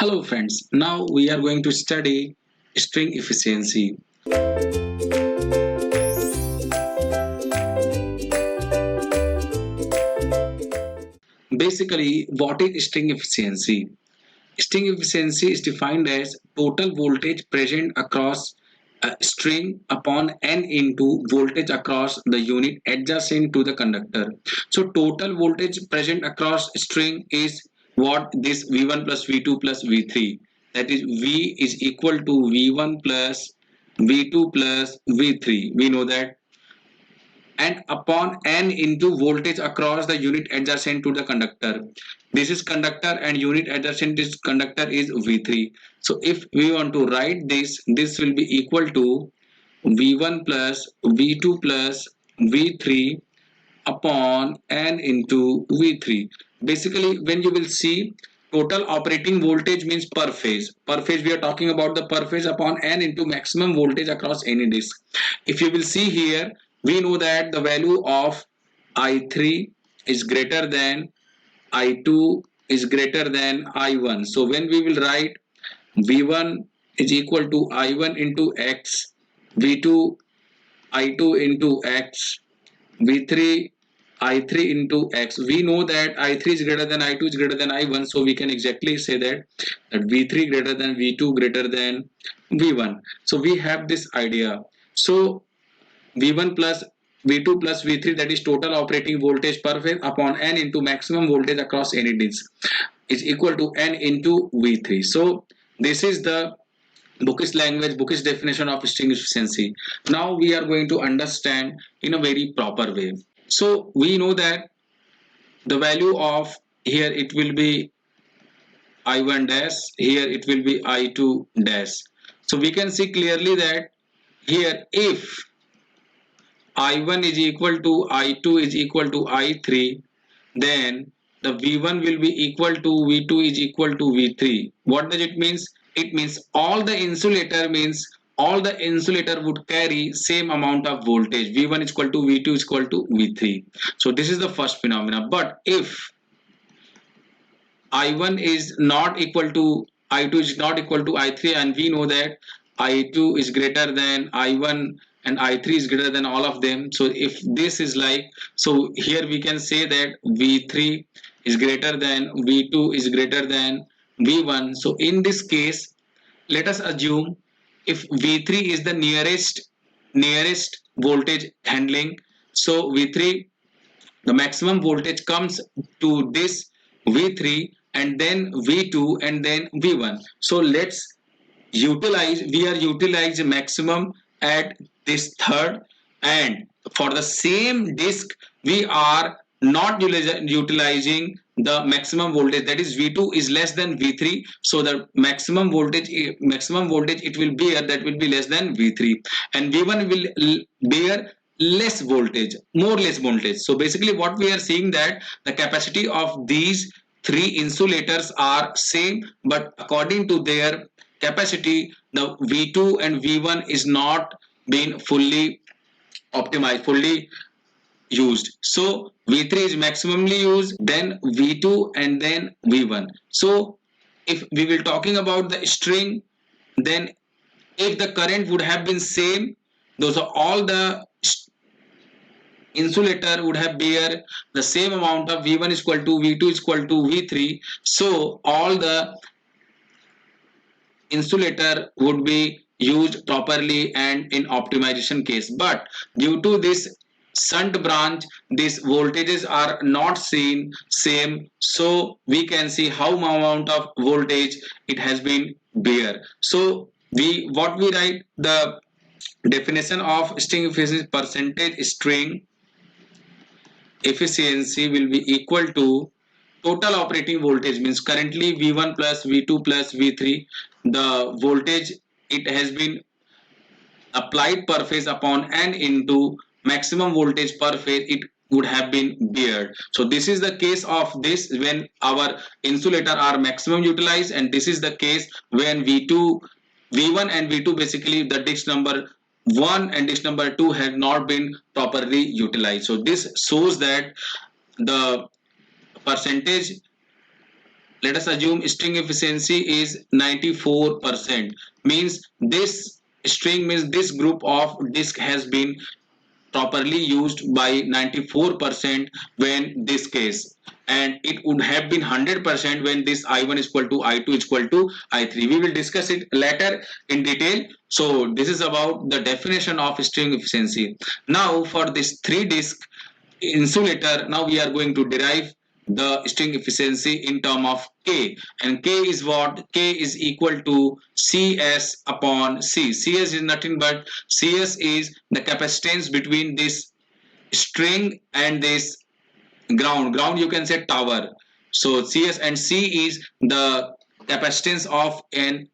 Hello friends, now we are going to study string efficiency. Basically, what is string efficiency? String efficiency is defined as total voltage present across a string upon n into voltage across the unit adjacent to the conductor. So total voltage present across string is what this V1 plus V2 plus V3, that is V is equal to V1 plus V2 plus V3. We know that, and upon n into voltage across the unit adjacent to the conductor. This is conductor and unit adjacent this conductor is V3. So if we want to write this will be equal to V1 plus V2 plus V3 upon n into V3. Basically, when you will see total operating voltage means per phase. Per phase we are talking about the per phase upon n into maximum voltage across any disk. If you will see here, we know that the value of I3 is greater than I2 is greater than I1. So when we will write V1 is equal to I1 into X, V2 I2 into X, V3 I3 into X. We know that I3 is greater than I2 is greater than I1, so we can exactly say that V3 greater than V2 greater than V1. So we have this idea. So V1 plus V2 plus V3, that is total operating voltage per phase upon n into maximum voltage across any disk, is equal to n into V3. So this is the bookish language, bookish definition of string efficiency. Now we are going to understand in a very proper way. So we know that the value of here it will be I1 dash, here it will be I2 dash. So we can see clearly that here if I1 is equal to I2 is equal to I3, then the V1 will be equal to V2 is equal to V3. What does it means? It means all the insulator would carry same amount of voltage. V1 is equal to V2 is equal to V3. So this is the first phenomena. But if I1 is not equal to I2 is not equal to I3, and we know that I2 is greater than I1 and I3 is greater than all of them. So if this is like, so here we can say that V3 is greater than V2 is greater than V1. So in this case, let us assume if V3 is the nearest voltage handling, so V3, the maximum voltage comes to this V3 and then V2 and then V1. So let's we are utilize maximum at this third, and for the same disk we are not utilizing the maximum voltage, that is V2 is less than V3. So the maximum voltage it will bear, that will be less than V3, and V1 will bear less voltage. So basically what we are seeing that the capacity of these three insulators are same, but according to their capacity, the V2 and V1 is not being fully optimized, fully used. So V3 is maximally used, then V2 and then V1. So if we will talking about the string, then if the current would have been same, those are all the insulator would have bear the same amount of V1 is equal to V2 is equal to V3. So all the insulator would be used properly and in optimization case. But due to this shunt branch, these voltages are not seen same, so we can see how amount of voltage it has been bear. So we write the definition of string efficiency: percentage string efficiency will be equal to total operating voltage, means currently V1 plus V2 plus V3, the voltage it has been applied per phase upon n into maximum voltage per phase it would have been bared. So this is the case of this when our insulator are maximum utilized, and this is the case when V1 and V2, basically the disk number 1 and disk number 2 had not been properly utilized. So this shows that the percentage Let us assume string efficiency is 94%, means this string means this group of disk has been properly used by 94% when this case, and it would have been 100% when this I1 is equal to I2 is equal to I3. We will discuss it later in detail. So this is about the definition of string efficiency. Now for this 3 disk insulator, now we are going to derive the string efficiency in term of K, and K is what? K is equal to Cs upon C. Cs is nothing but Cs is the capacitance between this string and this ground you can say tower. So Cs and C is the capacitance of an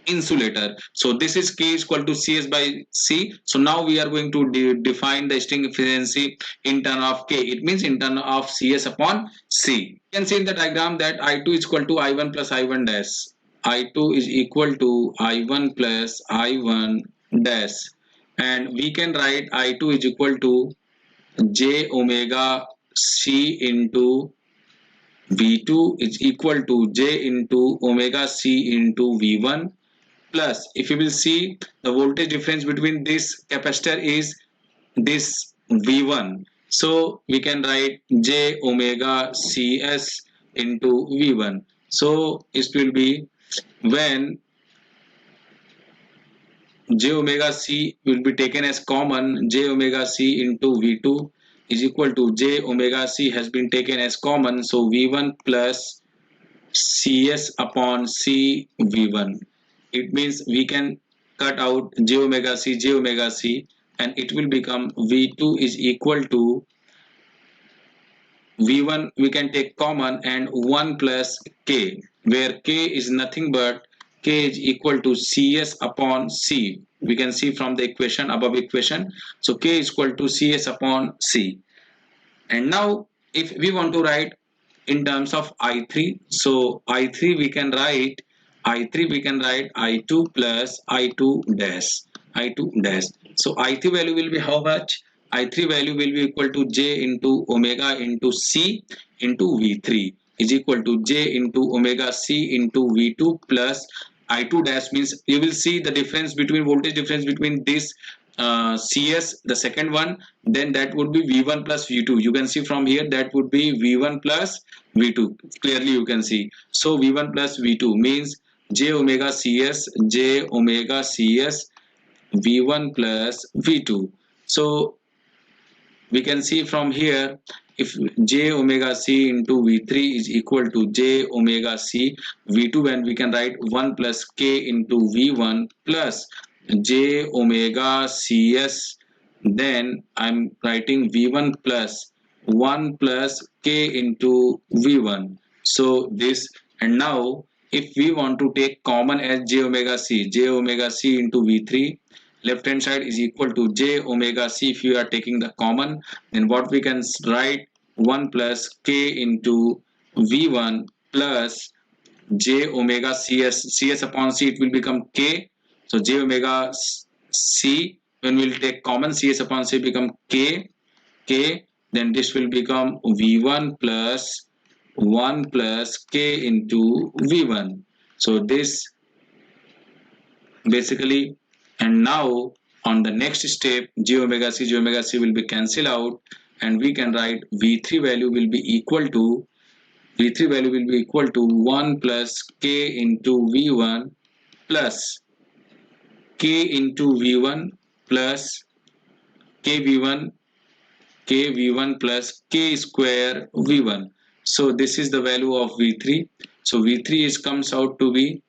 insulator. So this is K is equal to Cs by C. So now we are going to define the string efficiency in term of K. It means in term of Cs upon C. You can see in the diagram that I2 is equal to I1 plus I1 dash. I2 is equal to I1 plus I1 dash, and we can write I2 is equal to J omega C into V2 is equal to J into omega C into V1, plus if you will see the voltage difference between this capacitor is this V1, so we can write J omega Cs into V1. So it will be when J omega C will be taken as common, J omega C into V2 is equal to J omega C has been taken as common, so V1 plus Cs upon C V1. It means we can cut out J omega C, and it will become V2 is equal to V1 we can take common and 1 plus K, where K is nothing but K is equal to Cs upon C. We can see from the equation, above equation. So K is equal to Cs upon C. And now if we want to write in terms of I3, so I3 we can write I2 plus I2 dash, I2 dash. So I3 value will be how much? I3 value will be equal to J into omega into C into V3 is equal to J into omega C into V2 plus I2 dash, means you will see the difference between voltage difference between this CS, the second one, then that would be V1 plus V2. You can see from here that would be V1 plus V2. Clearly you can see. So V1 plus V2 means J omega CS V1 plus V2. So we can see from here, if J omega C into V3 is equal to J omega C V2, when we can write 1 plus K into V1 plus J omega Cs, then I'm writing V1 plus 1 plus K into V1. So this, and now if we want to take common as J omega C into V3, left hand side is equal to J omega C. If you are taking the common, then what we can write 1 plus K into V1 plus J omega Cs upon C, it will become K. So J omega C, when we'll take common, Cs upon C become K, then this will become V1 plus 1 plus K into V1. So this basically, and now on the next step, J omega C will be cancelled out, and we can write V3 value will be equal to 1 plus K into V1 plus K into V1 plus KV1 plus K square V1. So this is the value of V3. So V3 is comes out to be,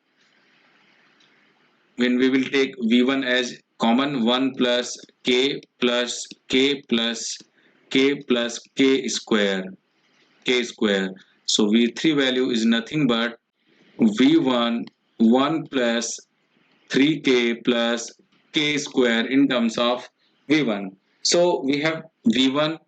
when we will take V1 as common, 1 plus K plus K plus K plus K square. So V3 value is nothing but V1 1 plus 3K plus K square in terms of V1. So we have V1,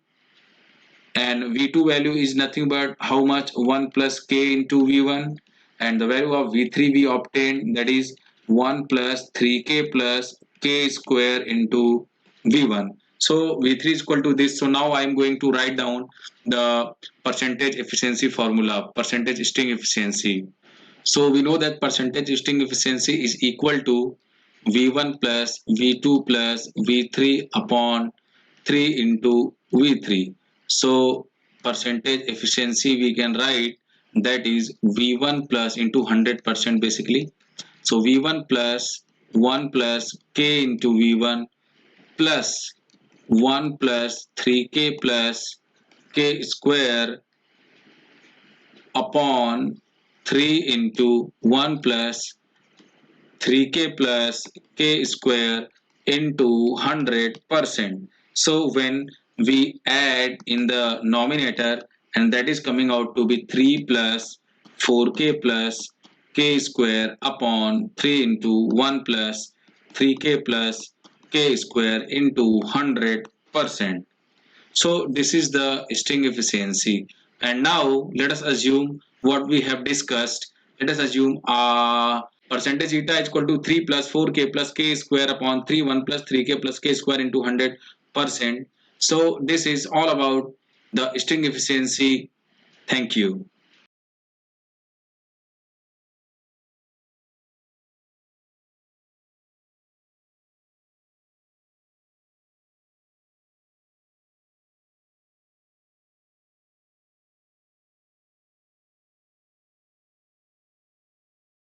and V2 value is nothing but how much? 1 plus K into V1, and the value of V3 we obtained, that is 1 plus 3K plus K square into V1. So V3 is equal to this. So now I am going to write down the percentage efficiency formula, percentage sting efficiency. So we know that percentage sting efficiency is equal to V1 plus V2 plus V3 upon 3 into V3. So percentage efficiency we can write that is V1 plus into 100% basically. So V1 plus 1 plus K into V1 plus 1 plus 3K plus K square upon 3 into 1 plus 3K plus K square into 100%. So when we add in the nominator, and that is coming out to be 3 plus 4K plus K square upon 3 into 1 plus 3K plus K square into 100%. So this is the string efficiency. And now let us assume what we have discussed. Let us assume percentage eta is equal to 3 plus 4k plus k square upon 3 1 plus 3k plus k square into 100%. So this is all about the string efficiency. Thank you.